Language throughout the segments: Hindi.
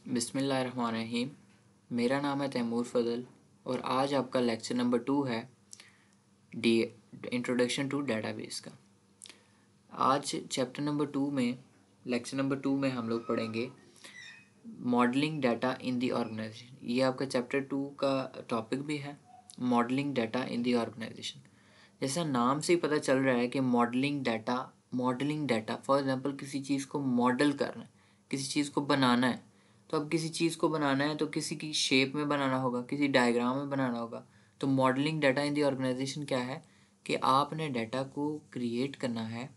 बिस्मिल्लाहिर्रहमानिर्रहीम। मेरा नाम है तैमूर फ़ज़ल और आज आपका लेक्चर नंबर 2 है डी इंट्रोडक्शन टू डेटाबेस का। आज चैप्टर नंबर 2 में लेक्चर नंबर 2 में हम लोग पढ़ेंगे modelling data in the organisation. ये आपका चैप्टर 2 का टॉपिक भी है, modelling data in the organisation. जैसा नाम से ही पता चल रहा है कि मॉडलिंग डाटा फॉर एग्जांपल किसी चीज़ को मॉडल करना है, किसी चीज़ को बनाना है। तो अब किसी चीज़ को बनाना है तो किसी की शेप में बनाना होगा, किसी डायग्राम में बनाना होगा। तो modelling data in the organisation क्या है कि आपने डाटा को क्रिएट करना है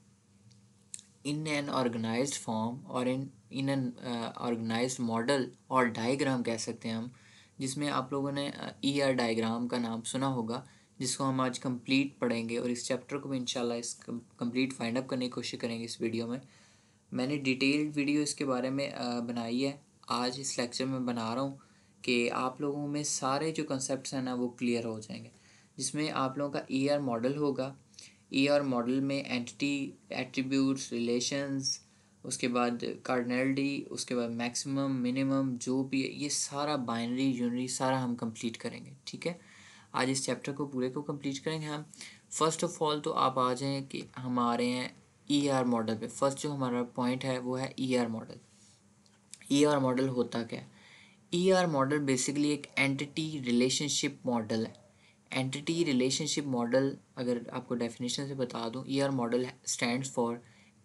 इन एन ऑर्गेनाइज्ड फॉर्म और इन एन ऑर्गेनाइज्ड मॉडल और डायग्राम कह सकते हैं हम, जिसमें आप लोगों ने ER डायग्राम का नाम सुना होगा, जिसको हम आज कंप्लीट पढ़ेंगे और इस चैप्टर को भी इंशाल्लाह इस कंप्लीट फाइंड अप करने की कोशिश करेंगे इस वीडियो में। मैंने डिटेल्ड वीडियो इसके बारे में बनाई है, आज इस लेक्चर में बना रहा हूँ कि आप लोगों में सारे जो कंसेप्ट हैं ना वो क्लियर हो जाएंगे। जिसमें आप लोगों का ER मॉडल होगा। ER मॉडल में एंटिटी, एट्रीब्यूट्स, रिलेशंस, उसके बाद कार्डिनलिटी, उसके बाद मैक्सिमम, मिनिमम, जो भी ये सारा बाइनरी यूनरी सारा हम कंप्लीट करेंगे। ठीक है, आज इस चैप्टर को पूरे को कंप्लीट करेंगे हम। फर्स्ट ऑफ ऑल तो आप आ जाएँ कि हम आ रहे हैं ER मॉडल पे। फर्स्ट जो हमारा पॉइंट है वो है ER मॉडल। ER मॉडल होता क्या है? ER मॉडल बेसिकली एक एंटिटी रिलेशनशिप मॉडल है। एंटिटी रिलेशनशिप मॉडल अगर आपको डेफिनेशन से बता दूं, ER model stands for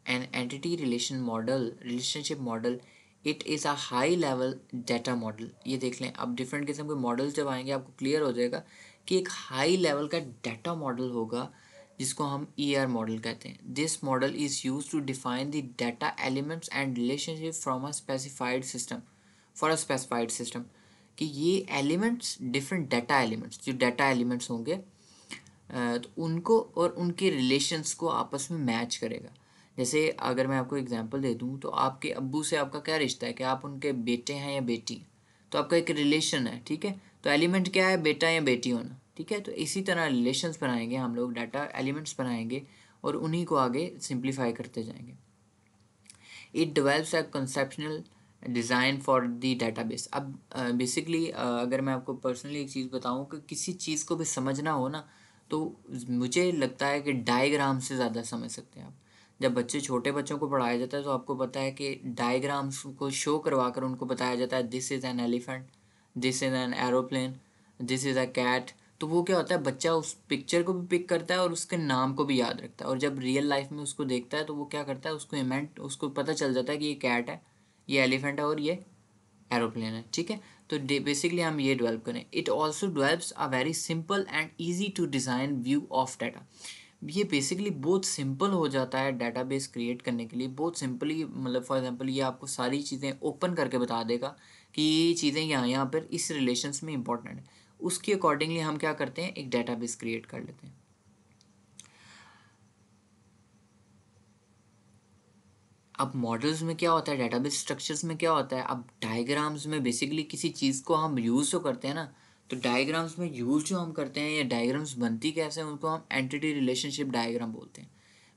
an entity relationship model. It is a high level data model. ये देख लें, अब डिफरेंट किस्म के मॉडल्स जब आएंगे आपको क्लियर हो जाएगा कि एक हाई लेवल का डाटा मॉडल होगा जिसको हम ER मॉडल कहते हैं। This model is use to define the data elements and relationship from a specified system for a specified system. कि ये एलिमेंट्स, डिफरेंट डाटा एलिमेंट्स, जो डाटा एलिमेंट्स होंगे तो उनको और उनके रिलेशंस को आपस में मैच करेगा। जैसे अगर मैं आपको एग्जांपल दे दूं तो आपके अब्बू से आपका क्या रिश्ता है कि आप उनके बेटे हैं या बेटी हैं, तो आपका एक रिलेशन है। ठीक है, तो एलिमेंट क्या है? बेटा या बेटी होना। ठीक है, तो इसी तरह रिलेशंस बनाएंगे हम लोग, डाटा एलिमेंट्स बनाएंगे और उन्हीं को आगे सिंप्लीफाई करते जाएंगे। It develops a conceptional design for the database. अब बेसिकली अगर मैं आपको पर्सनली एक चीज़ बताऊं कि किसी चीज़ को भी समझना हो ना, तो मुझे लगता है कि डायग्राम से ज़्यादा समझ सकते हैं आप। जब छोटे बच्चों को पढ़ाया जाता है तो आपको पता है कि डायग्राम्स को शो करवा कर उनको बताया जाता है, this is an elephant, this is an aeroplane, this is a cat. तो वो क्या होता है, बच्चा उस पिक्चर को भी पिक करता है और उसके नाम को भी याद रखता है, और जब रियल लाइफ में उसको देखता है तो वो क्या करता है, उसको पता चल जाता है कि ये कैट है, ये एलिफेंट है और ये एरोप्लेन है। ठीक है, तो बेसिकली हम ये डेवलप करें। It also develops a very simple and easy to design view of data. ये बेसिकली बहुत सिंपल हो जाता है डाटाबेस क्रिएट करने के लिए, बहुत सिंपली। मतलब फॉर एग्जांपल ये आपको सारी चीज़ें ओपन करके बता देगा कि ये चीज़ें यहाँ पर इस रिलेशंस में इंपॉर्टेंट है। उसके अकॉर्डिंगली हम क्या करते हैं, एक डाटाबेस क्रिएट कर लेते हैं। अब मॉडल्स में क्या होता है, डाटाबेस स्ट्रक्चर्स में क्या होता है, अब डायग्राम्स में बेसिकली किसी चीज़ को हम यूज़ तो करते हैं ना, तो डायग्राम्स में यूज़ जो हम करते हैं या डायग्राम्स बनती कैसे हैं, उनको हम एंटिटी रिलेशनशिप डायग्राम बोलते हैं।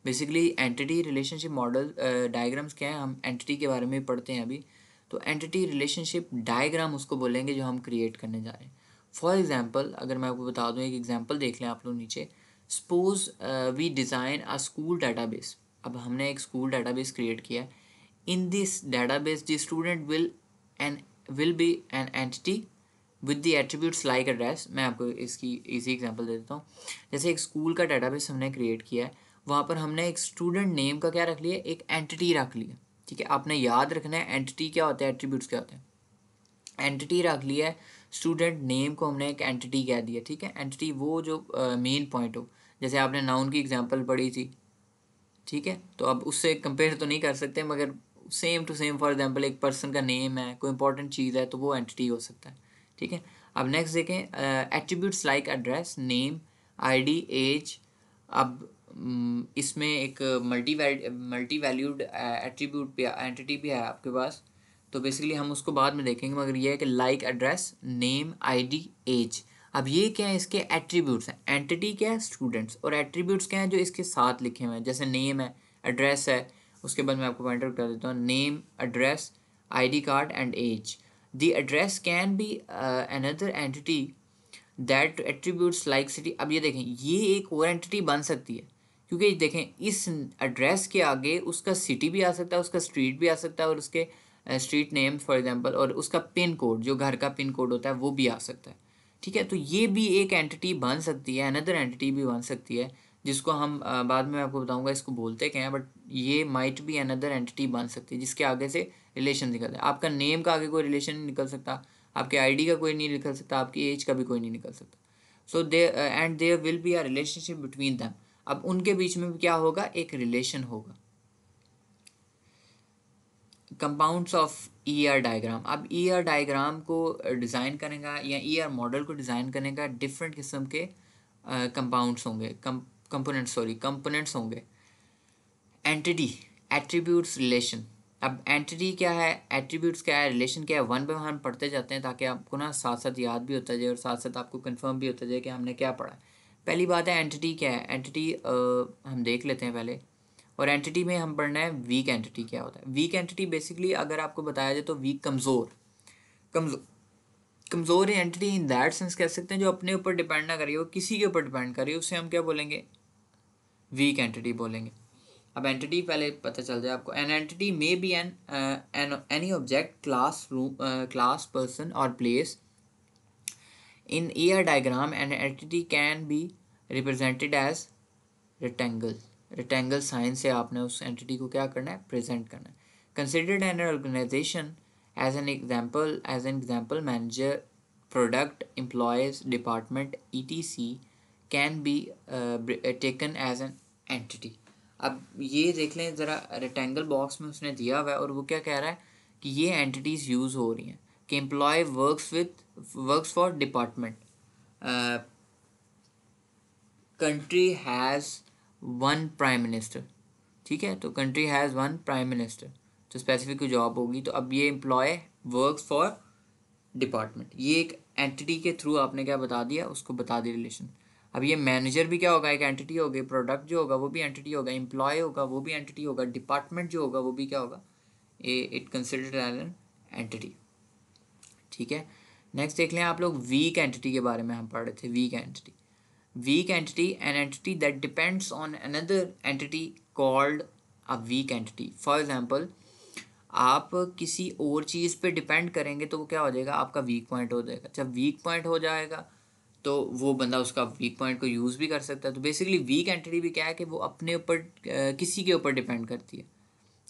Basically entity relationship model diagrams क्या है, हम एंटिटी के बारे में पढ़ते हैं अभी। तो एंटिटी रिलेशनशिप डायग्राम उसको बोलेंगे जो हम क्रिएट करने जा रहे हैं। फॉर एग्जाम्पल अगर मैं आपको बता दूँ, एक एग्जाम्पल देख लें आप लोग नीचे। Suppose we design a school database. अब हमने एक स्कूल डाटाबेस क्रिएट किया है। In this database the student will be an entity with the attributes like address. मैं आपको इसकी इजी एग्जांपल दे देता हूँ। जैसे एक स्कूल का डाटाबेस हमने क्रिएट किया है, वहाँ पर हमने एक स्टूडेंट नेम का क्या रख लिया, एक एंटिटी रख लिया। ठीक है, आपने याद रखना है एंटिटी क्या होता है, एट्रीब्यूट्स क्या होते हैं। एंटिटी रख लिया है, स्टूडेंट नेम को हमने एक एंटिटी कह दिया। ठीक है, एंटिटी वो जो मेन पॉइंट हो। जैसे आपने नाउन की एग्जांपल पढ़ी थी, ठीक है, तो अब उससे कंपेयर तो नहीं कर सकते, मगर same to same for example एक पर्सन का नेम है, कोई इंपॉर्टेंट चीज़ है, तो वो एंटिटी हो सकता है। ठीक है, अब नेक्स्ट देखें, attributes like address, name, ID, age. अब इसमें एक मल्टी वैल्यूड एट्रीब्यूट भी, एंटिटी भी है आपके पास, तो बेसिकली हम उसको बाद में देखेंगे, मगर ये है कि like address, name, ID, age. अब ये क्या है, इसके एट्रीब्यूट्स हैं। एंटिटी क्या है, स्टूडेंट्स, और एट्रीब्यूट्स क्या हैं, जो इसके साथ लिखे हुए हैं। जैसे नेम है, एड्रेस है, उसके बाद मैं आपको पॉइंट आउट कर देता हूँ, name, address, ID card and age. The address can be another entity that attributes like city. अब ये देखें, ये एक और एंटिटी बन सकती है, क्योंकि देखें इस एड्रेस के आगे उसका सिटी भी आ सकता है, उसका स्ट्रीट भी आ सकता है, और उसके स्ट्रीट नेम फॉर एग्जांपल, और उसका पिन कोड, जो घर का पिन कोड होता है, वो भी आ सकता है। ठीक है, तो ये भी एक एंटिटी बन सकती है, अनदर एंटिटी भी बन सकती है, जिसको हम बाद में आपको बताऊंगा इसको बोलते क्या हैं, बट ये माइट भी अनदर एंटिटी बन सकती है जिसके आगे से रिलेशन निकलता है। आपका नेम का आगे कोई रिलेशन नहीं निकल सकता, आपके आईडी का कोई नहीं निकल सकता, आपकी एज का भी कोई नहीं निकल सकता। So they and there will be a relationship between them. अब उनके बीच में क्या होगा, एक रिलेशन होगा। Compounds of ER diagram. अब ईआर डायग्राम को डिज़ाइन करने का या ईआर मॉडल को डिज़ाइन करने का डिफरेंट किस्म के कंपाउंड्स होंगे, कंपोनेंट्स होंगे। Entity, attributes, relation. अब एंटिटी क्या है, एट्रीब्यूट्स क्या है, रिलेशन क्या है, वन बाय वन पढ़ते जाते हैं ताकि आपको ना साथ साथ याद भी होता जाए और साथ साथ आपको कंफर्म भी होता जाए कि हमने क्या पढ़ा है। पहली बात है एंटिटी क्या है। एंटिटी हम देख लेते हैं पहले, और एंटिटी में हम पढ़ना है वीक एंटिटी क्या होता है। वीक एंटिटी बेसिकली अगर आपको बताया जाए तो वीक, कमज़ोर, कमज़ोर कमज़ोर एंटिटी इन दैट सेंस कह सकते हैं जो अपने ऊपर डिपेंड ना करिए, वो किसी के ऊपर डिपेंड करिए, उसे हम क्या बोलेंगे, वीक एंटिटी बोलेंगे। अब एंटिटी पहले पता चल जाए आपको। An entity may be an any object, class, room, class, person और place. In ER diagram an entity can be represented as rectangle. Rectangle sign से आपने उस एंटिटी को क्या करना है, प्रेजेंट करना है। Considered an organisation as an example manager, product, employees, department, ETC can be taken as an entity. अब ये देख लें ज़रा, रेक्टेंगल बॉक्स में उसने दिया हुआ है और वो क्या कह रहा है कि ये एंटिटीज़ यूज़ हो रही हैं कि employee works for department, country has one prime minister. ठीक है, तो country has one prime minister, तो स्पेसिफिक जॉब होगी। तो अब ये एम्प्लॉय वर्क्स फॉर डिपार्टमेंट, ये एक एंटिटी के थ्रू आपने क्या बता दिया, उसको बता दी रिलेशन। अब ये मैनेजर भी क्या होगा, एक एंटिटी होगी, प्रोडक्ट जो होगा वो भी एंटिटी होगा, एम्प्लॉय होगा वो भी एंटिटी होगा, डिपार्टमेंट जो होगा वो भी क्या होगा, it considered as an entity. ठीक है, नेक्स्ट देख लें आप लोग, वीक एंटिटी के बारे में हम पढ़ रहे थे। Weak entity, weak entity, an entity that depends on another entity called a weak entity. For example, आप किसी और चीज़ पे डिपेंड करेंगे तो वो क्या हो जाएगा, आपका वीक पॉइंट हो जाएगा। जब वीक पॉइंट हो जाएगा तो वो बंदा उसका वीक पॉइंट को यूज़ भी कर सकता है। तो बेसिकली वीक एंटिटी भी क्या है कि वो अपने ऊपर किसी के ऊपर डिपेंड करती है,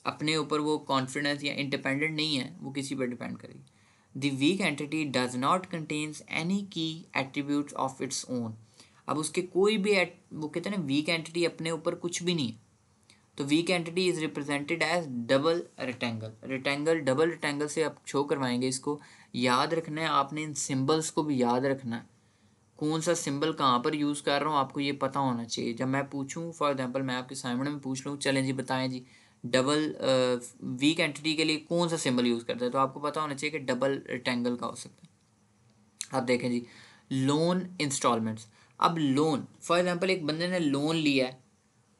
अपने ऊपर वो कॉन्फिडेंस या इंडिपेंडेंट नहीं है, वो किसी पर डिपेंड करेगी। The weak entity does not contains any की एट्रीब्यूट्स ऑफ इट्स ओन। अब उसके कोई भी वो कहते हैं ना, वीक एंटिटी अपने ऊपर कुछ भी नहीं है। तो weak entity is represented as double rectangle. Rectangle, double rectangle से आप शो करवाएंगे। इसको याद रखना है आपने, इन सिंबल्स को भी याद रखना है, कौन सा सिंबल कहाँ पर यूज़ कर रहा हूँ आपको ये पता होना चाहिए। जब मैं पूछूँ, फॉर एग्जांपल मैं आपके सामने में पूछ लूँ, चलें जी बताएं जी, डबल वीक एंटिटी के लिए कौन सा सिंबल यूज़ करता है, तो आपको पता होना चाहिए कि डबल रेक्टेंगल का हो सकता है। आप देखें जी, लोन इंस्टॉलमेंट्स। अब लोन, फॉर एग्जांपल एक बंदे ने लोन लिया है।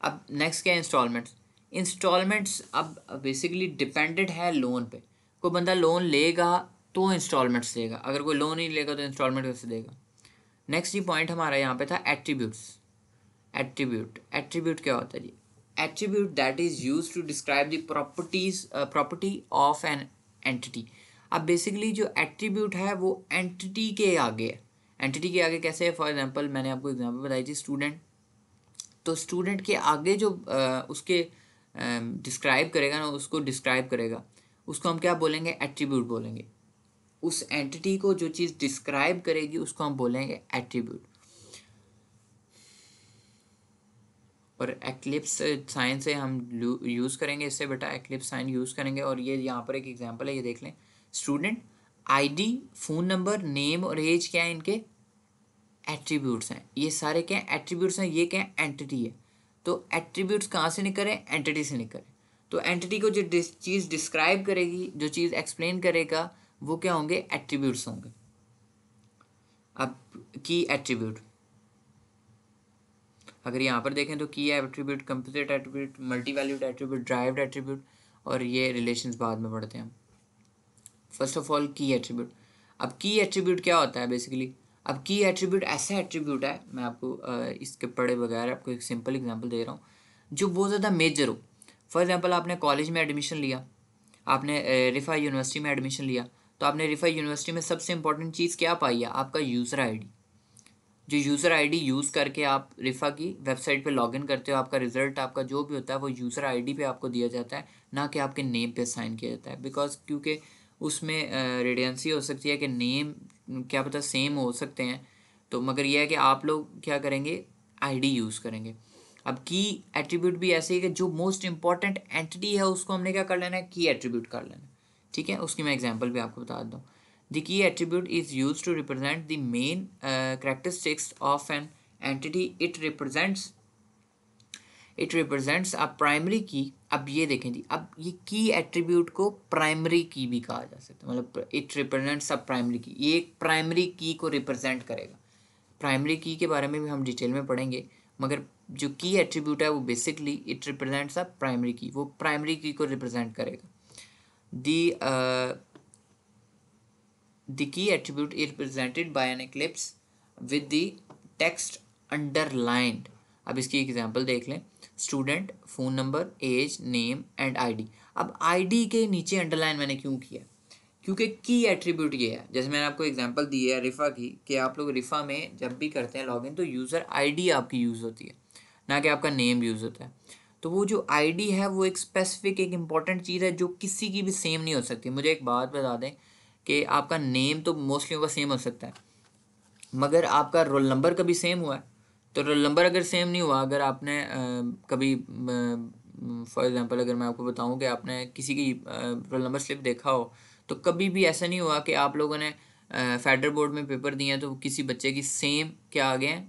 अब नेक्स्ट क्या है, इंस्टॉलमेंट्स। इंस्टॉलमेंट्स अब बेसिकली डिपेंडेंट है लोन पे। कोई बंदा लोन लेगा तो इंस्टॉलमेंट्स देगा, अगर कोई लोन नहीं लेगा तो इंस्टॉलमेंट कैसे देगा। नेक्स्ट ही पॉइंट हमारा यहाँ पे था एट्रीब्यूट्स। एट्रीब्यूट क्या होता है जी, attribute that is use to describe the property of an entity. अब बेसिकली जो एट्रीब्यूट है वो एंटिटी के आगे है। एंटिटी के आगे कैसे है, फॉर एग्जांपल मैंने आपको एग्जांपल बताई थी, स्टूडेंट। तो स्टूडेंट के आगे जो उसके डिस्क्राइब करेगा ना, उसको डिस्क्राइब करेगा, उसको हम क्या बोलेंगे, एट्रीब्यूट बोलेंगे। उस एंटिटी को जो चीज़ डिस्क्राइब करेगी उसको हम बोलेंगे एट्रीब्यूट। और एक्लिप्स साइन से हम यूज़ करेंगे इससे बेटा, एक्लिप्स साइन यूज़ करेंगे। और ये यहाँ पर एक एग्जांपल है, ये देख लें। Student, ID, phone number, name और एज क्या है, इनके एट्रीब्यूट्स हैं। ये सारे क्या हैं, एट्रीब्यूट्स हैं। ये क्या है, एंटिटी है। तो एट्रीब्यूट्स कहाँ से निकले, एंटिटी से निकले। तो एंटिटी को जो चीज़ डिस्क्राइब करेगी, जो चीज़ एक्सप्लेन करेगा, वो क्या होंगे, एट्रीब्यूट्स होंगे। अब की एट्रीब्यूट, अगर यहाँ पर देखें तो की attribute, composite attribute, multi valued attribute, derived attribute, और ये रिलेशंस बाद में पढ़ते हैं हम। फर्स्ट ऑफ ऑल की एट्रीब्यूट। अब की एट्रीब्यूट क्या होता है बेसिकली? अब की एट्रीब्यूट ऐसा एट्रीब्यूट है, मैं आपको इसके पढ़े बगैर आपको एक सिंपल एग्जांपल दे रहा हूँ, जो बहुत ज़्यादा मेजर हो। फॉर एग्जांपल आपने कॉलेज में एडमिशन लिया, आपने रिफ़ा यूनिवर्सिटी में एडमिशन लिया, तो आपने रिफ़ा यूनिवर्सिटी में सबसे इंपॉर्टेंट चीज़ क्या पाई है? आपका यूज़र आईडी। जो यूज़र आईडी यूज़ करके आप रिफ़ा की वेबसाइट पे लॉगिन करते हो, आपका रिज़ल्ट, आपका जो भी होता है वो यूज़र आईडी पे आपको दिया जाता है, ना कि आपके नेम पे साइन किया जाता है। बिकॉज क्योंकि उसमें रेडियंसी हो सकती है कि नेम क्या पता सेम हो सकते हैं, तो मगर यह है कि आप लोग क्या करेंगे, आईडी यूज़ करेंगे। अब की एट्रीब्यूट भी ऐसे ही कि जो मोस्ट इंपॉर्टेंट एंटिटी है उसको हमने क्या कर लेना है, की एट्रीब्यूट कर लेना है। ठीक है, उसकी मैं एग्जांपल भी आपको बता दूँ। The key attribute is used to represent the main characteristics of an entity. It represents a primary key. अब ये देखें जी, अब ये की एट्रीब्यूट को प्राइमरी की भी कहा जा सकता है, मतलब इट रिप्रेजेंट्स अ प्राइमरी की, ये एक प्राइमरी की को रिप्रेजेंट करेगा। प्राइमरी की के बारे में भी हम डिटेल में पढ़ेंगे, मगर जो की एट्रीब्यूट है वो basically it represents a primary की, वो प्राइमरी की को रिप्रेजेंट करेगा। दी The key attribute is represented by an ellipse with the text underlined. अब इसकी एग्जांपल देख लें, student, phone number, age, name and ID. अब आईडी के नीचे अंडरलाइन मैंने क्यों किया? क्योंकि की एट्रीब्यूट ये है, जैसे मैंने आपको एग्जांपल दी है रिफ़ा की, कि आप लोग रिफ़ा में जब भी करते हैं लॉगिन तो यूज़र आईडी आपकी यूज़ होती है, ना कि आपका नेम यूज़ होता है। तो वो जो आईडी है वो एक स्पेसिफिक, एक इम्पॉर्टेंट चीज़ है जो किसी की भी सेम नहीं हो सकती। मुझे एक बात बता दें कि आपका नेम तो मोस्टली होगा सेम हो सकता है, मगर आपका रोल नंबर कभी सेम हुआ है? तो रोल नंबर अगर सेम नहीं हुआ, अगर आपने कभी फॉर एग्जांपल अगर मैं आपको बताऊं कि आपने किसी की रोल नंबर स्लिप देखा हो, तो कभी भी ऐसा नहीं हुआ कि आप लोगों ने फेडरल बोर्ड में पेपर दिए हैं तो किसी बच्चे की सेम क्या आ गए,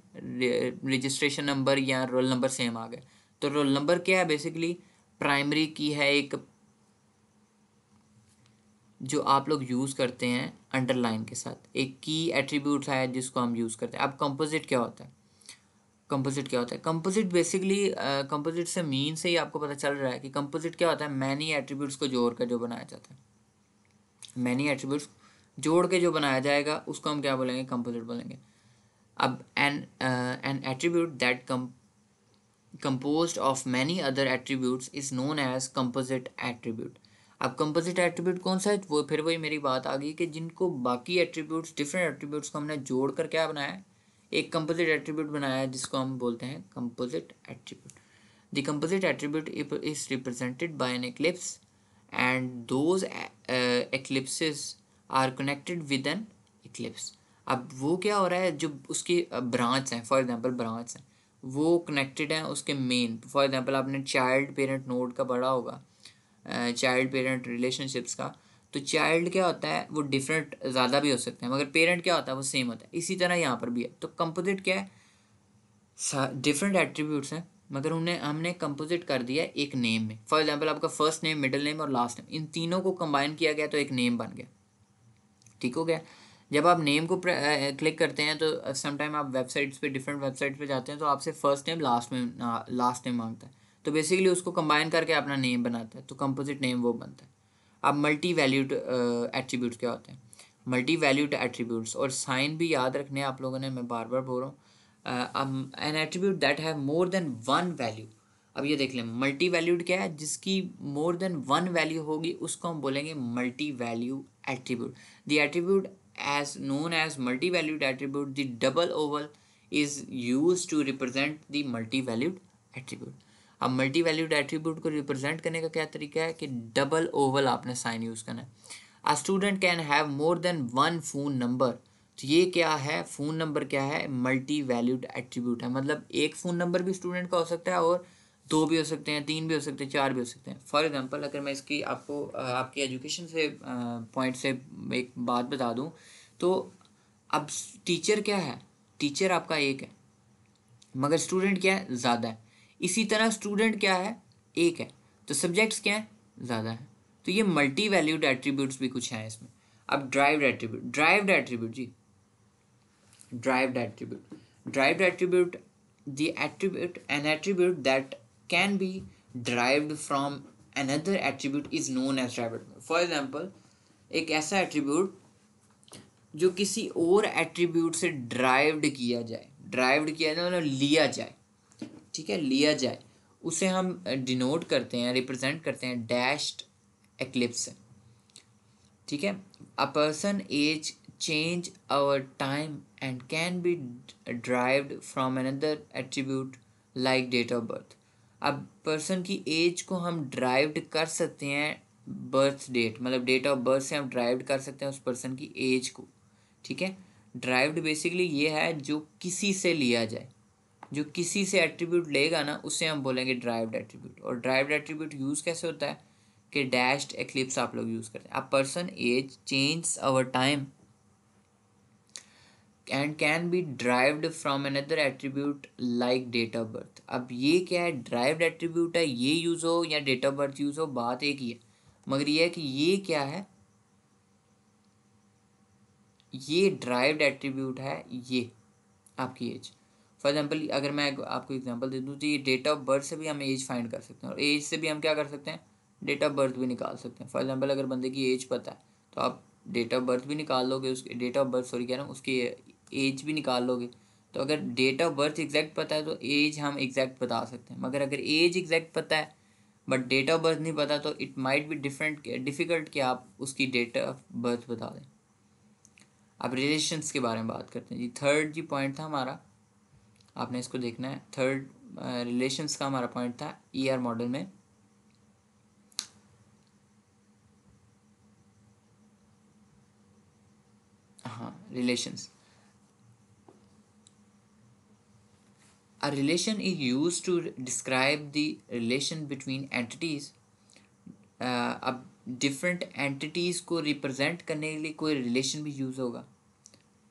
रजिस्ट्रेशन नंबर या रोल नंबर सेम आ गए। तो रोल नंबर क्या है? बेसिकली प्राइमरी की है, एक जो आप लोग यूज़ करते हैं अंडरलाइन के साथ, एक की एट्रीब्यूट है जिसको हम यूज़ करते हैं। अब कंपोजिट क्या होता है? कंपोजिट क्या होता है? कंपोजिट बेसिकली कंपोजिट से मीन से ही आपको पता चल रहा है कि कंपोजिट क्या होता है। मैनी एट्रीब्यूट्स को जोड़ कर जो बनाया जाता है, मैनी एट्रीब्यूट्स जोड़ के जो बनाया जाएगा उसको हम क्या बोलेंगे? कंपोजिट बोलेंगे। अब N attribute that composed of many other attributes is known as composite attribute. अब composite attribute कौन सा है? वो फिर वही मेरी बात आ गई कि जिनको बाकी attributes, different attributes को हमने जोड़ कर क्या बनाया है, एक composite attribute बनाया है जिसको हम बोलते हैं composite attribute. The composite attribute is represented by an ellipse and those ellipses are connected with an ellipse. अब वो क्या हो रहा है, जो उसकी ब्रांच हैं, फॉर एग्जांपल ब्रांच हैं, वो कनेक्टेड हैं उसके मेन। फॉर एग्जांपल आपने चाइल्ड पेरेंट नोड का पढ़ा होगा, चाइल्ड पेरेंट रिलेशनशिप्स का। तो चाइल्ड क्या होता है, वो डिफरेंट ज़्यादा भी हो सकते हैं, मगर पेरेंट क्या होता है, वो सेम होता है। इसी तरह यहाँ पर भी है। तो कंपोजिट क्या है? डिफरेंट एट्रीब्यूट्स हैं, मगर उन्हें हमने कंपोजिट कर दिया एक नेम में। फॉर एग्जांपल आपका फर्स्ट नेम, मिडिल नेम और लास्ट नेम, इन तीनों को कंबाइन किया गया तो एक नेम बन गया। ठीक हो गया? जब आप नेम को क्लिक करते हैं तो समटाइम आप वेबसाइट्स पे, डिफरेंट वेबसाइट्स पे जाते हैं तो आपसे फर्स्ट नेम लास्ट नेम मांगता है, तो बेसिकली उसको कंबाइन करके अपना नेम बनाता है, तो कंपोजिट नेम वो बनता है। अब मल्टी वैल्यूड एट्रीब्यूट्स क्या होते हैं? मल्टी वैल्यूड एट्रीब्यूट्स, और साइन भी याद रखने आप लोगों ने, मैं बार बार बोल रहा हूँ। N attribute that have more than one value. अब ये देख लें, मल्टी वैल्यूड क्या है? जिसकी मोर देन वन वैल्यू होगी उसको हम बोलेंगे multi value attribute. The attribute as known as multi-valued attribute, the double oval is used to represent the multi-valued attribute. अब मल्टी वैल्यूड एट्रीब्यूट को रिप्रेजेंट करने का क्या तरीका है कि डबल ओवल आपने साइन यूज़ करना है। A student can have more than one phone number. तो ये क्या है? फ़ोन नंबर क्या है? मल्टी वैल्यूड एट्रीब्यूट है, मतलब एक फ़ोन नंबर भी स्टूडेंट का हो सकता है और दो भी हो सकते हैं, तीन भी हो सकते हैं, चार भी हो सकते हैं। फॉर एग्जांपल अगर मैं इसकी आपको आपकी एजुकेशन से पॉइंट से एक बात बता दूं, तो अब टीचर क्या है? टीचर आपका एक है, मगर स्टूडेंट क्या है? ज़्यादा है। इसी तरह स्टूडेंट क्या है? एक है, तो सब्जेक्ट्स क्या है? ज़्यादा है। तो ये मल्टी वैल्यूड एट्रीब्यूट्स भी कुछ हैं इसमें। अब ड्राइव्ड एट्रीब्यूट जी, derived attribute, the attribute, an attribute that can be derived from another attribute is known as derived. For example, एक ऐसा एट्रीब्यूट जो किसी और एट्रीब्यूट से ड्राइव्ड किया जाए, मतलब लिया जाए, ठीक है, लिया जाए, उसे हम डिनोट करते हैं, रिप्रेजेंट करते हैं डैश्ड एक्लिप्स से, ठीक है। A person age change over time and can be derived from another attribute like date of birth. अब पर्सन की एज को हम ड्राइव्ड कर सकते हैं बर्थ डेट, मतलब डेट ऑफ बर्थ से हम ड्राइव्ड कर सकते हैं उस पर्सन की एज को, ठीक है। ड्राइव्ड बेसिकली ये है जो किसी से लिया जाए, जो किसी से एट्रीब्यूट लेगा ना उसे हम बोलेंगे ड्राइव्ड एट्रीब्यूट। और ड्राइव्ड एट्रीब्यूट यूज़ कैसे होता है कि डैश्ड एक्लिप्स आप लोग यूज़ करते हैं। A person age change over time and can be derived from another attribute like date of birth. अब ये क्या है, ड्राइव्ड एट्रीब्यूट है, ये यूज़ हो या डेट ऑफ बर्थ यूज़ हो, बात एक ही है, मगर ये है कि ये क्या है, ये ड्राइव्ड एट्रीब्यूट है, ये आपकी एज। फॉर एग्जांपल अगर मैं आपको एग्जांपल दे दूँ तो ये डेट ऑफ बर्थ से भी हम एज फाइंड कर सकते हैं, और एज से भी हम क्या कर सकते हैं, डेट ऑफ बर्थ भी निकाल सकते हैं। फॉर एग्जांपल अगर बंदे की एज पता है तो आप डेट ऑफ बर्थ भी निकाल लोगे, उसकी डेट ऑफ बर्थ सॉरी कह रहा हूँ, उसकी एज भी निकाल लोगे। तो अगर डेट ऑफ बर्थ एग्जैक्ट पता है तो एज हम एग्जैक्ट बता सकते हैं, मगर अगर एज एग्जैक्ट पता है बट डेट ऑफ बर्थ नहीं पता तो इट माइट बी डिफ़िकल्ट कि आप उसकी डेट ऑफ बर्थ बता दें। अब रिलेशंस के बारे में बात करते हैं जी। थर्ड जी पॉइंट था हमारा, आपने इसको देखना है। थर्ड रिलेशंस का हमारा पॉइंट था ईआर मॉडल में। हाँ, relations. A relation is used to describe the relation between entities. अब डिफरेंट एंटिटीज़ को रिप्रेजेंट करने के लिए कोई रिलेशन भी यूज़ होगा,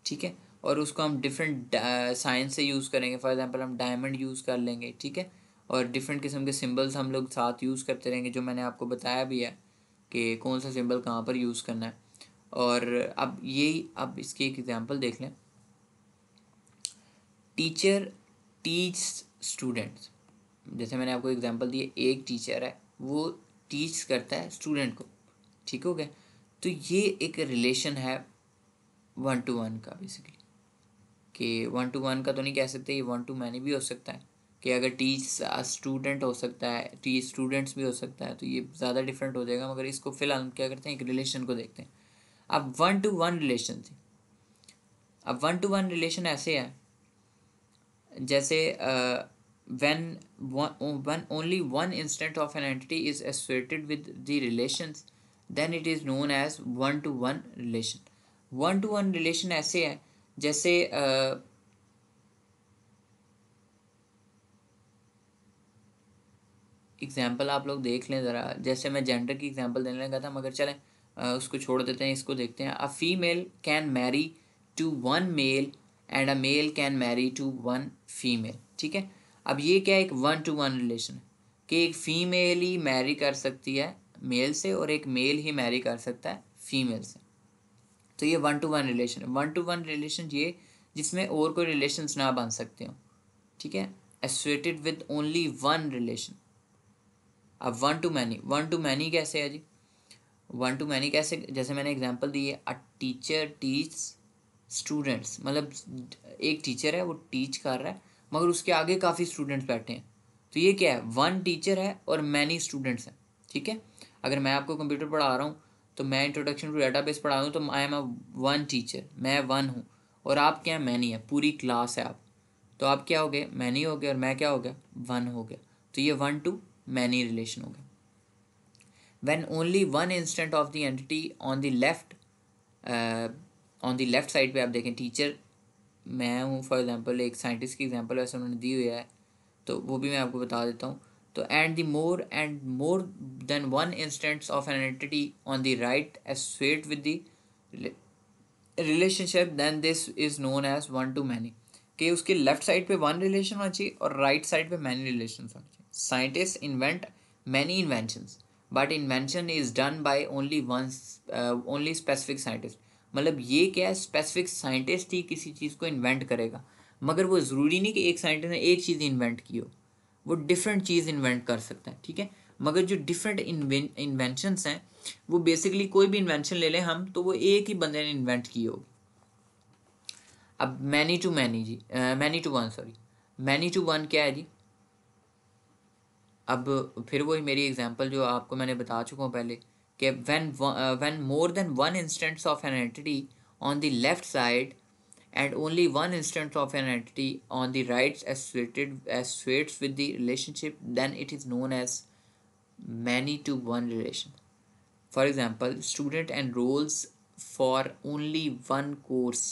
ठीक है, और उसको हम डिफरेंट साइंस से यूज़ करेंगे। फॉर एग्जांपल हम डायमंड यूज़ कर लेंगे, ठीक है, और डिफरेंट किस्म के सिंबल्स हम लोग साथ यूज़ करते रहेंगे, जो मैंने आपको बताया भी है कि कौन सा सिंबल कहाँ पर यूज़ करना है। और अब इसकी एक एग्जांपल देख लें। टीचर टीच स्टूडेंट्स, जैसे मैंने आपको एग्जांपल दिए, एक टीचर है वो टीच करता है स्टूडेंट को, ठीक हो गया। तो ये एक रिलेशन है 1-to-1 का बेसिकली, कि 1-to-1 का तो नहीं कह सकते, ये 1-to-many भी हो सकता है, कि अगर टीच स्टूडेंट हो सकता है, टीच स्टूडेंट्स भी हो सकता है, तो ये ज़्यादा डिफरेंट हो जाएगा। मगर इसको फिलहाल हम क्या करते हैं, एक रिलेशन को देखते हैं। अब 1-to-1 रिलेशन थी। अब 1-to-1 रिलेशन ऐसे है जैसे when only one instant of an entity is associated with the relations, then it is known as 1-to-1 relation. 1-to-1 relation ऐसे है जैसे एग्जाम्पल आप लोग देख लें ज़रा। जैसे मैं जेंडर की एग्जाम्पल देने लगा था, मगर चलें उसको छोड़ देते हैं, इसको देखते हैं। A female can marry to one male and a male can marry to one female, ठीक है। अब ये क्या है, एक 1-to-1 रिलेशन है कि एक फ़ीमेल ही मैरी कर सकती है मेल से और एक मेल ही मैरी कर सकता है फीमेल से। तो ये 1-to-1 रिलेशन है। 1-to-1 रिलेशन ये जिसमें और कोई रिलेशंस ना बन सकते हो, ठीक है, associated with only one relation. अब 1-to-many कैसे है जी, 1-to-many कैसे, जैसे मैंने एग्जांपल दी है, अ टीचर टीच स्टूडेंट्स, मतलब एक टीचर है वो टीच कर रहा है मगर उसके आगे काफ़ी स्टूडेंट्स बैठे हैं, तो ये क्या है, वन टीचर है और मैनी स्टूडेंट्स हैं, ठीक है। अगर मैं आपको कंप्यूटर पढ़ा रहा हूँ तो मैं इंट्रोडक्शन टू डेटाबेस पढ़ा रहा हूँ, तो I am a one teacher, मैं वन हूँ, और आप क्या, मैनी है, पूरी क्लास है आप, तो आप क्या हो गए, मैनी हो गए, और मैं क्या हो गया, वन हो गया। तो ये 1-to-many रिलेशन हो गया। when only one instant of the entity on the left side पे आप देखें, टीचर मैं हूँ फॉर एग्जांपल, एक साइंटिस्ट की एग्जांपल वैसे उन्होंने दी हुई है तो वो भी मैं आपको बता देता हूँ। तो and more than one instants of an entity on the right associate with the relationship, then this is known as 1-to-many, कि उसके लेफ्ट साइड पे वन रिलेशन होना चाहिए और राइट साइड पे मैनी रिलेशन होना चाहिए। Scientist invent many inventions but invention is done by only specific scientist. मतलब ये क्या है, स्पेसिफिक साइंटिस्ट ही किसी चीज़ को इन्वेंट करेगा, मगर वो ज़रूरी नहीं कि एक साइंटिस्ट ने एक चीज़ इन्वेंट की हो, वो डिफरेंट चीज़ इन्वेंट कर सकता है, ठीक है। मगर जो डिफरेंट इन्वेंशंस हैं वो बेसिकली कोई भी इन्वेंशन ले लें हम तो वो एक ही बंदे ने इन्वेंट की होगी। अब मैनी टू मैनी जी, many to one, sorry, many to one क्या है जी? अब फिर वही मेरी एग्जांपल जो आपको मैंने बता चुका हूँ पहले कि when more than one instance of an entity on the left side and only one instance of an entity on the right associates with the relationship, then it is known as many to one relation. For example, student enrolls for only one course,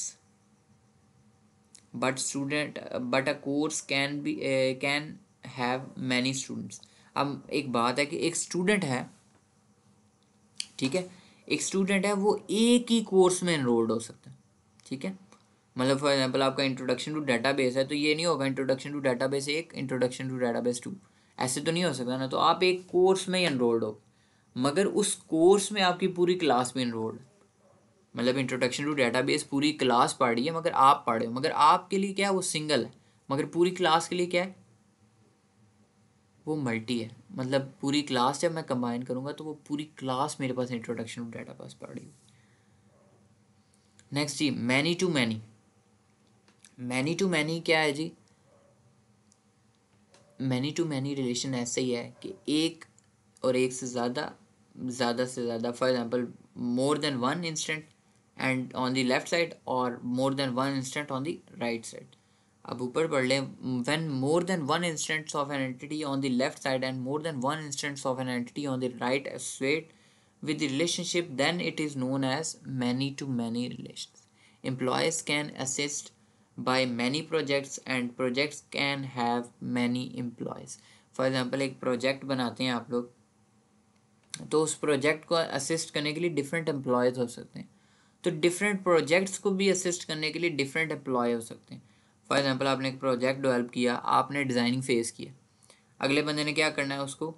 but a course can have many students. अब एक बात है कि एक स्टूडेंट है, ठीक है, एक स्टूडेंट है वो एक ही कोर्स में एनरोल्ड हो सकता है, ठीक है। मतलब फॉर एग्जांपल आपका इंट्रोडक्शन टू डेटाबेस है तो ये नहीं होगा introduction to database 1, introduction to database 2, ऐसे तो नहीं हो सकता ना। तो आप एक कोर्स में ही एनरोल्ड हो, मगर उस कोर्स में आपकी पूरी क्लास भी एनरोल्ड है। मतलब इंट्रोडक्शन टू डेटाबेस पूरी क्लास पढ़ रही है मगर आप पढ़े हो, मगर आपके लिए क्या है वो सिंगल है, मगर पूरी क्लास के लिए क्या है वो मल्टी है। मतलब पूरी क्लास जब मैं कंबाइन करूँगा तो वो पूरी क्लास मेरे पास इंट्रोडक्शन टू डेटाबेस पढ़ रही है। नेक्स्ट जी, many to many. Many to many क्या है जी? मैनी टू मैनी रिलेशन ऐसे ही है कि एक और एक से ज़्यादा से ज़्यादा, for example more than one instant and on the left side और more than one instant on the right side. अब ऊपर पढ़ लें, when more than one instants of an entity on the left side and more than one instants of an entity on the right associate with the relationship, then it is known as many to many relations. Employees can assist by many projects and projects can have many employees. For example, एक प्रोजेक्ट बनाते हैं आप लोग तो उस प्रोजेक्ट को असिस्ट करने के लिए डिफरेंट एम्प्लॉयज़ हो सकते हैं, तो डिफरेंट प्रोजेक्ट्स को भी असिस्ट करने के लिए डिफरेंट एम्प्लॉय हो सकते हैं। फॉर एग्जांपल आपने एक प्रोजेक्ट डेवलप किया, आपने डिज़ाइनिंग फेस किया, अगले बंदे ने क्या करना है उसको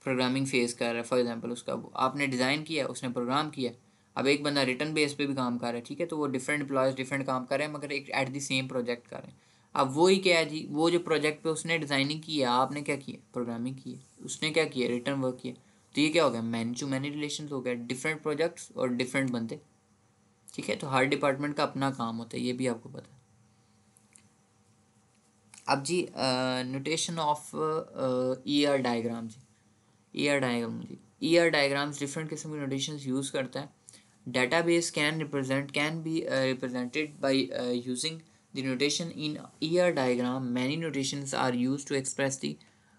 प्रोग्रामिंग फेस कर रहा है। फॉर एग्जांपल उसका आपने डिज़ाइन किया, उसने प्रोग्राम किया, अब एक बंदा रिटर्न बेस पे भी काम कर रहा है, ठीक है। तो वो डिफरेंट एम्प्लॉयज़ डिफरेंट काम कर रहे हैं मगर एक एट द सेम प्रोजेक्ट कर रहे हैं। अब वही क्या है जी, वो जो प्रोजेक्ट पे उसने डिज़ाइनिंग की है, आपने क्या किया प्रोग्रामिंग की है, उसने क्या किया रिटर्न वर्क किया, तो ये क्या हो गया मैनी टू मैनी रिलेशन हो गया, डिफरेंट प्रोजेक्ट्स और डिफरेंट बंदे, ठीक है। तो हर डिपार्टमेंट का अपना काम होता है, ये भी आपको पता है। अब जी नोटेशन ऑफ ER डायग्राम जी, ER डायग्राम जी, ER डायग्राम्स डिफरेंट किस्म के नोटेशंस यूज़ करता है। Database can be represented by using the notation in ER diagram. Many notations are used to express the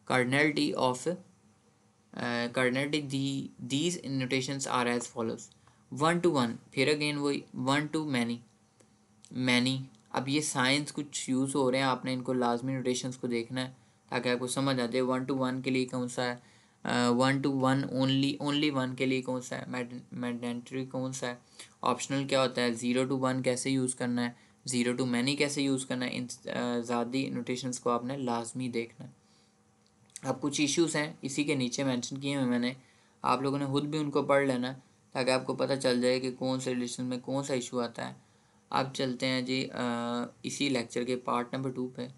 cardinality of these notations are as follows. One to one, फिर अगेन वही वन टू मैनी, मैनी। अब ये साइंस कुछ यूज़ हो रहे हैं, आपने इनको लाजमी नोटेशंस को देखना है ताकि आपको समझ आ जाए। वन टू वन के लिए कौन सा है, one to one only one के लिए कौन सा है, मैंडेटरी कौन सा है, ऑप्शनल क्या होता है, ज़ीरो टू वन कैसे यूज़ करना है, ज़ीरो टू मैनी कैसे यूज़ करना है। इन ज़्यादा नोटेशंस को आपने लाजमी देखना है। अब कुछ इश्यूज़ हैं इसी के नीचे मेंशन किए हुए मैंने, आप लोगों ने खुद भी उनको पढ़ लेना ताकि आपको पता चल जाए कि कौन से रिलेशन में कौन सा इशू आता है। अब चलते हैं जी इसी लेक्चर के पार्ट नंबर 2 पे।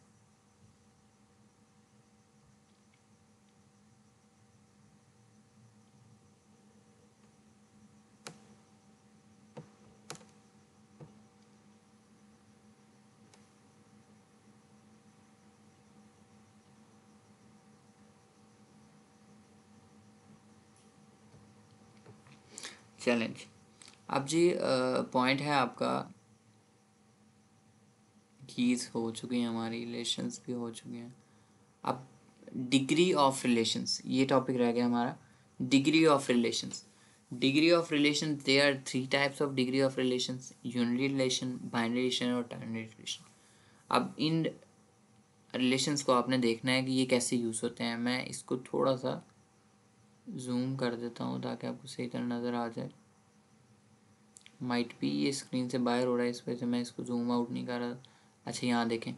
चैलेंज। अब जी पॉइंट है आपका, कीज़ हो चुकी हैं हमारी, रिलेशंस भी हो चुके हैं। अब डिग्री ऑफ रिलेशंस, ये टॉपिक रह गया हमारा, degree of relations. Degree of relation, there are 3 types of degree of relations, unitary relation, binary relation और टर्नरी रिलेशन। अब इन रिलेशंस को आपने देखना है कि ये कैसे यूज़ होते हैं। मैं इसको थोड़ा सा जूम कर देता हूँ ताकि आपको सही तरह नज़र आ जाए। माइट भी ये स्क्रीन से बाहर हो रहा है, इस वजह से मैं इसको जूम आउट नहीं कर रहा। अच्छा यहाँ देखें,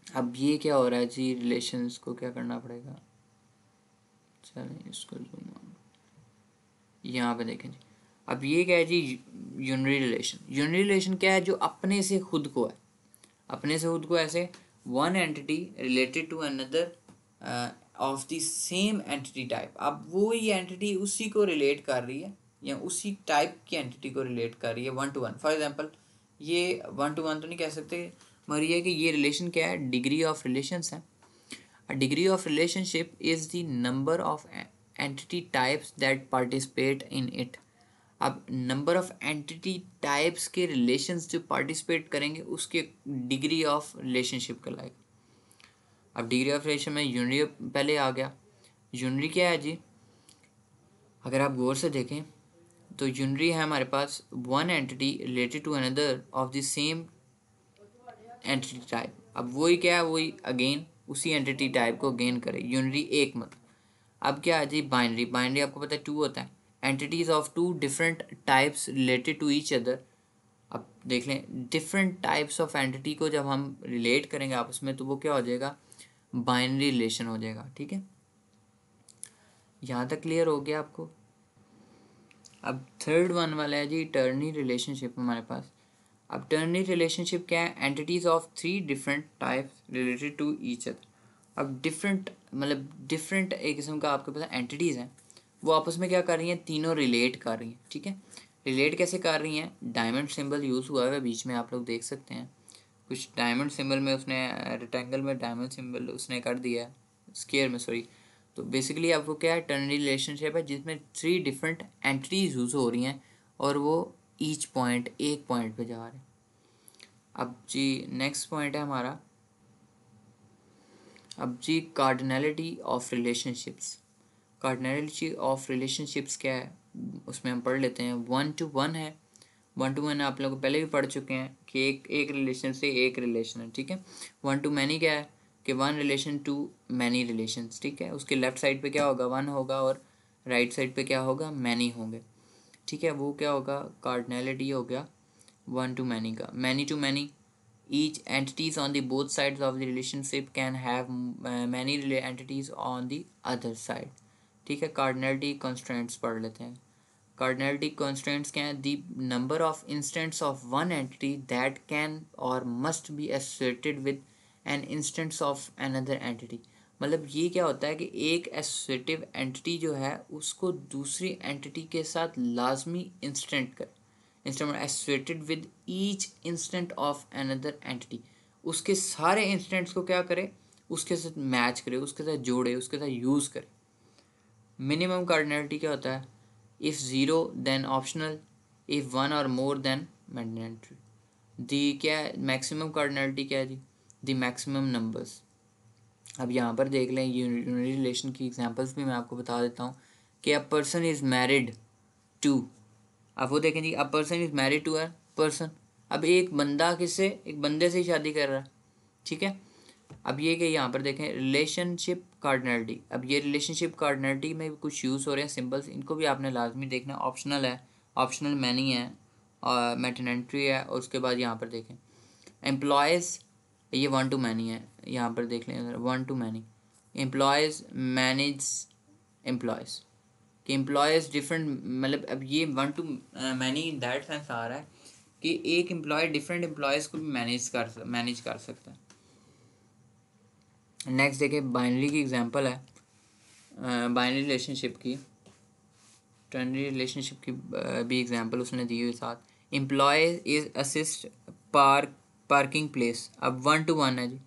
अब ये क्या हो रहा है जी, रिलेशंस को क्या करना पड़ेगा, चलें इसको जूम आउट, यहाँ पे देखें जी। अब ये क्या है जी, यूनिटरी रिलेशन। यूनिटरी रिलेशन क्या है, जो अपने से खुद को है, अपने से खुद को ऐसे one entity related to another of the same entity type. अब वो ही एंटिटी उसी को रिलेट कर रही है या उसी टाइप की एंटिटी को रिलेट कर रही है one to one. For example ये वन टू वन तो नहीं कह सकते, मगर ये कि ये रिलेशन क्या है, डिग्री ऑफ रिलेशंस है। A degree of relationship is the number of entity types that participate in it. अब नंबर ऑफ एंटिटी टाइप्स के रिलेशंस जो पार्टिसिपेट करेंगे उसके डिग्री ऑफ रिलेशनशिप कहलाएगा। अब डिग्री ऑफ रिलेशन में यूनिटी पहले आ गया। यूनिटी क्या है जी, अगर आप गौर से देखें तो यूनिटी है हमारे पास one entity related to another of the same entity type. अब वही क्या है, वही अगेन उसी एंटिटी टाइप को गेन करे, यूनिटी एक मतलब। अब क्या है जी, बाइनरी। बाइनरी आपको पता है टू होता है, entities of two different types related to each other. अब देख लें डिफरेंट टाइप्स ऑफ एंटिटी को जब हम रिलेट करेंगे आपस में तो वो क्या हो जाएगा, बाइनरी रिलेशन हो जाएगा। ठीक है, यहाँ तक क्लियर हो गया आपको। अब थर्ड वन वाला है जी टर्नी रिलेशनशिप हमारे पास। अब टर्नी रिलेशनशिप क्या है, entities of three different types related to each other. अब डिफरेंट मतलब डिफरेंट एक किस्म का आपके पास एंटिटीज़ हैं, वो आपस में क्या कर रही हैं, तीनों रिलेट कर रही हैं। ठीक है, रिलेट कैसे कर रही हैं, डायमंड सिंबल यूज़ हुआ है बीच में, आप लोग देख सकते हैं कुछ डायमंड सिंबल में उसने रेक्टेंगल में डायमंड सिंबल उसने कर दिया है, स्क्वायर में सॉरी। तो बेसिकली आपको क्या है, टर्नरी रिलेशनशिप है जिसमें थ्री डिफरेंट एंटिटीज यूज़ हो रही हैं और वो ईच पॉइंट एक पॉइंट पे जा रहे हैं। अब जी नेक्स्ट पॉइंट है हमारा, अब जी cardinality of relationships. Cardinality of relationships क्या है, उसमें हम पढ़ लेते हैं। वन टू वन है, वन टू वन आप लोग पहले भी पढ़ चुके हैं कि एक रिलेशन से एक रिलेशन है। ठीक है, वन टू मैनी क्या है कि one relation to many relations. ठीक है, उसके लेफ्ट साइड पे क्या होगा, वन होगा और राइट साइड पे क्या होगा, मैनी होंगे। ठीक है, वो क्या होगा, कार्डिनलिटी हो गया वन टू मैनी का। Many to many, each entities on the both sides of the relationship can have many entities on the other side। ठीक है, कार्डिनलिटी कंस्ट्रेंट्स पढ़ लेते हैं। कार्डिनलिटी कंस्ट्रेंट्स क्या है, the number of instants of one entity that can or must be associated with an instance of another entity. मतलब ये क्या होता है कि एक एसोसिएटिव एंटिटी जो है उसको दूसरी एंटिटी के साथ लाजमी इंस्टेंट कर, instant associated with each instant of another entity, उसके सारे इंस्टेंट्स को क्या करे, उसके साथ मैच करे, उसके साथ जोड़े, उसके साथ यूज़ करे। मिनिमम कार्डिनलिटी क्या होता है, if zero then optional, if one और मोर देन मैंडेटरी। दी क्या है, मैक्सिमम कार्डिनलिटी क्या है जी, दी मैक्सिमम नंबर्स। अब यहाँ पर देख लें यूनिटी रिलेशन की एग्जांपल्स भी मैं आपको बता देता हूँ कि a person is married to. अब वो देखें जी, a person is married to a person. अब एक बंदा किससे, एक बंदे से ही शादी कर रहा है। ठीक है, अब ये कि यहाँ पर देखें रिलेशनशिप कार्डिनलिटी। अब ये रिलेशनशिप कार्डिनलिटी में भी कुछ यूज़ हो रहे हैं सिंबल्स, इनको भी आपने लाजमी देखना। ऑप्शनल है, ऑप्शनल मैनी है और मैटरनेंट्री है, और उसके बाद यहाँ पर देखें एम्प्लॉयज़, ये वन टू मैनी है, यहाँ पर देख लें one to many. Employees manage employees कि एम्प्लॉयज़ डिफरेंट, मतलब अब ये one to many in that sense आ रहा है कि एक एम्प्लॉय डिफरेंट एम्प्लॉयज़ को भी मैनेज कर सकता है। नेक्स्ट देखिए बाइनरी की एग्जांपल है, बाइनरी रिलेशनशिप की, टर्नरी रिलेशनशिप की भी एग्जांपल उसने दी हुई साथ। Employee is assist parking place. अब वन टू वन है जी,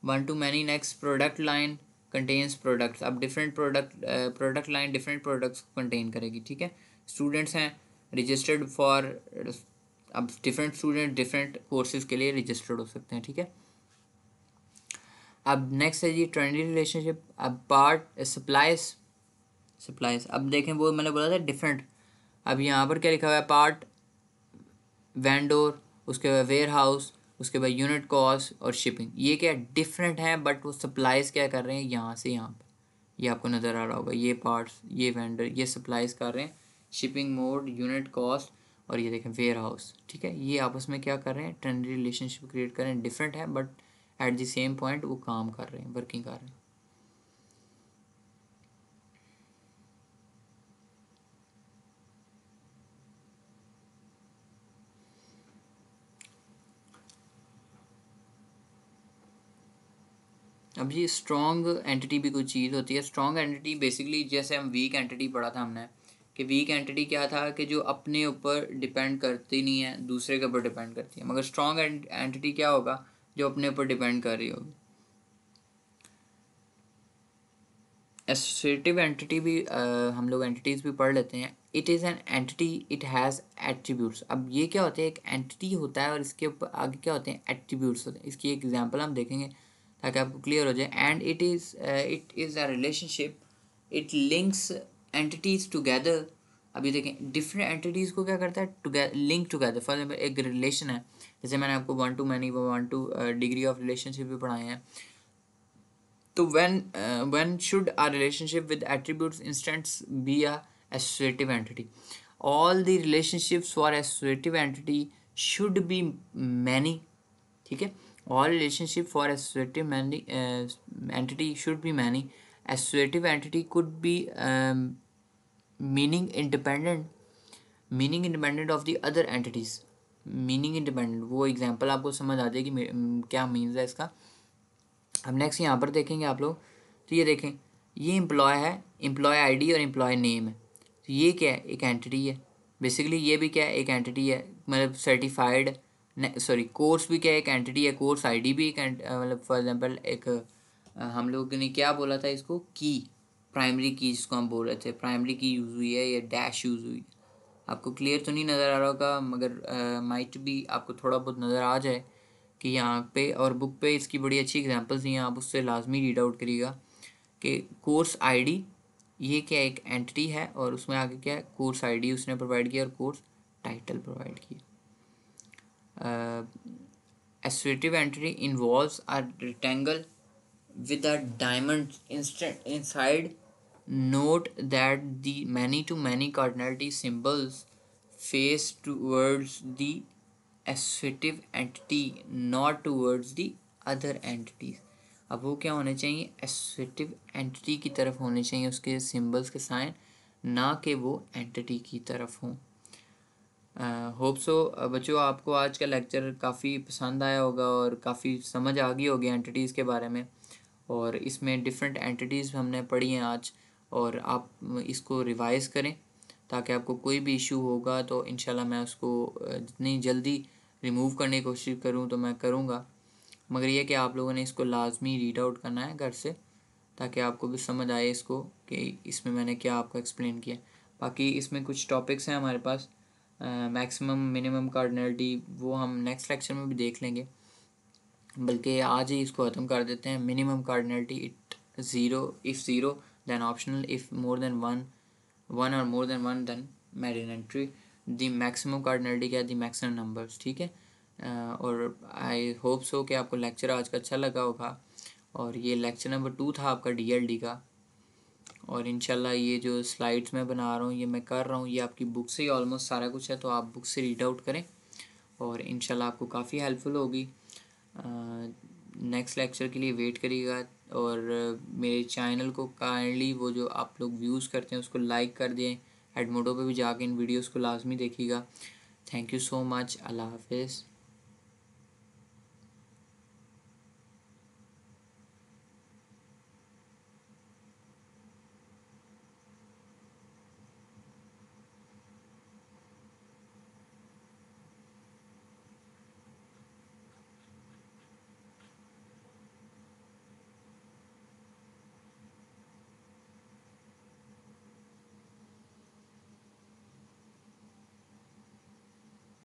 one to many. Next product line contains products. अब different product line different products को कंटेन करेगी। ठीक है, स्टूडेंट्स हैं रजिस्टर्ड फॉर, अब डिफरेंट स्टूडेंट डिफरेंट कोर्सेज के लिए रजिस्टर्ड हो सकते हैं। ठीक है, अब नेक्स्ट है जी ट्रेंडी रिलेशनशिप। अब पार्ट सप्लाईज अब देखें वो मैंने बोला था डिफरेंट। अब यहाँ पर क्या लिखा हुआ है, पार्ट वेंडोर, उसके बाद वेयर हाउस, उसके बाद यूनिट कॉस्ट और शिपिंग। ये क्या डिफरेंट है बट वो सप्लाईज क्या कर रहे हैं यहाँ से यहाँ पर, ये आपको नज़र आ रहा होगा। ये पार्ट्स, ये वेंडर, ये सप्लाईज कर रहे हैं, शिपिंग मोड, यूनिट कॉस्ट और ये देखें वेयर हाउस। ठीक है, ये आपस में क्या कर रहे हैं, ट्रेंडी रिलेशनशिप क्रिएट कर रहे हैं। डिफरेंट है but at the same point वो काम कर रहे हैं, वर्किंग कर रहे हैं। अब ये स्ट्रॉन्ग एंटिटी भी कोई चीज़ होती है। स्ट्रॉन्ग एंटिटी बेसिकली जैसे हम वीक एंटिटी पढ़ा था हमने कि वीक एंटिटी क्या था कि जो अपने ऊपर डिपेंड करती नहीं है, दूसरे के ऊपर डिपेंड करती है। मगर स्ट्रॉन्ग एंटिटी क्या होगा, जो अपने ऊपर डिपेंड कर रही होगी। एसोसिएटिव एंटिटी भी हम लोग एंटिटीज़ भी पढ़ लेते हैं। It is an entity, it has attributes. अब ये क्या होता है, एक एंटिटी होता है और इसके ऊपर आगे क्या होते हैं, एट्रीब्यूट्स होते हैं। इसकी एक एग्जांपल हम देखेंगे ताकि आपको क्लियर हो जाए। And it is a relationship, it links entities together. अभी देखें डिफरेंट एंटिटीज़ को क्या करता है, लिंक टुगेदर। फॉर एग्जाम्पल एक रिलेशन है, जैसे मैंने आपको 1 to many 1 to degree of relationship भी पढ़ाए हैं। तो when should a relationship with attributes instance be a associative entity? All the relationships for associative entity should be many. ठीक है, all relationship for associative many entity should be many. Associative entity could be meaning independent of the other entities. Meaning independent, वो एग्जांपल आपको समझ आ जाएगी क्या मीन्स है इसका। अब नेक्स्ट यहाँ पर देखेंगे आप लोग, तो ये देखें, ये एम्प्लॉय है, एम्प्लॉय आईडी और एम्प्लॉय नेम है। तो ये क्या है, एक एंटिटी है। बेसिकली ये भी क्या है, एक एंटिटी है। मतलब सर्टिफाइड, सॉरी कोर्स भी क्या है, एक एंटिटी है। कोर्स आईडी भी एक मतलब फॉर एग्जांपल एक हम लोग ने क्या बोला था इसको, की, प्राइमरी की जिसको हम बोल रहे थे, प्राइमरी की यूज़ हुई है या डैश यूज़ हुई है। आपको क्लियर तो नहीं नज़र आ रहा होगा, मगर माइट भी आपको थोड़ा बहुत नज़र आ जाए कि यहाँ पे, और बुक पे इसकी बड़ी अच्छी एग्जांपल्स दी हैं, आप उससे लाजमी रीड आउट करिएगा कि कोर्स आईडी ये क्या एक एंटिटी है, और उसमें आगे क्या है, कोर्स आईडी उसने प्रोवाइड किया और कोर्स टाइटल प्रोवाइड किया। Associative entity involves a rectangle with a diamond inside. Note that the many-to-many cardinality symbols face towards the associative entity, not towards the other entities. अब वो क्या होने चाहिए, एसोसिएटिव एंटिटी की तरफ होने चाहिए उसके सिंबल्स के साइन, ना कि वो एंटिटी की तरफ हों। होप सो बच्चों आपको आज का लेक्चर काफ़ी पसंद आया होगा और काफ़ी समझ आ गई होगी एंटिटीज़ के बारे में। और इसमें डिफरेंट एंटिटीज़ हमने पढ़ी हैं आज, और आप इसको रिवाइज़ करें ताकि आपको कोई भी इशू होगा तो इंशाल्लाह मैं उसको जितनी जल्दी रिमूव करने की कोशिश करूँ तो मैं करूँगा। मगर यह कि आप लोगों ने इसको लाजमी रीड आउट करना है घर से, ताकि आपको भी समझ आए इसको कि इसमें मैंने क्या आपको एक्सप्लेन किया। बाकी इसमें कुछ टॉपिक्स हैं हमारे पास, मैक्सिमम मिनिमम कार्डिनलिटी, वो हम नेक्स्ट लेक्चर में भी देख लेंगे, बल्कि आज ही इसको ख़त्म कर देते हैं। Minimum cardinality, it zero, if zero then optional, if more than one और more than one then mandatory. The maximum cardinality क्या है, दी मैक्सिमम नंबर्स। ठीक है, और आई होप सो कि आपको लेक्चर आज का अच्छा लगा होगा। और ये लेक्चर नंबर 2 था आपका DLD का, और इंशाल्लाह ये जो स्लाइड्स मैं बना रहा हूँ, ये मैं कर रहा हूँ, ये आपकी बुक से ही ऑलमोस्ट सारा कुछ है, तो आप बुक से रीड आउट करें और इंशाल्लाह आपको काफ़ी हेल्पफुल होगी। नेक्स्ट लेक्चर के लिए वेट करिएगा, और मेरे चैनल को काइंडली वो जो आप लोग व्यूज़ करते हैं उसको लाइक कर दें। एडमोडो पे भी जाके इन वीडियोस को लाजमी देखिएगा। Thank you so much. अल्लाह हाफिज़।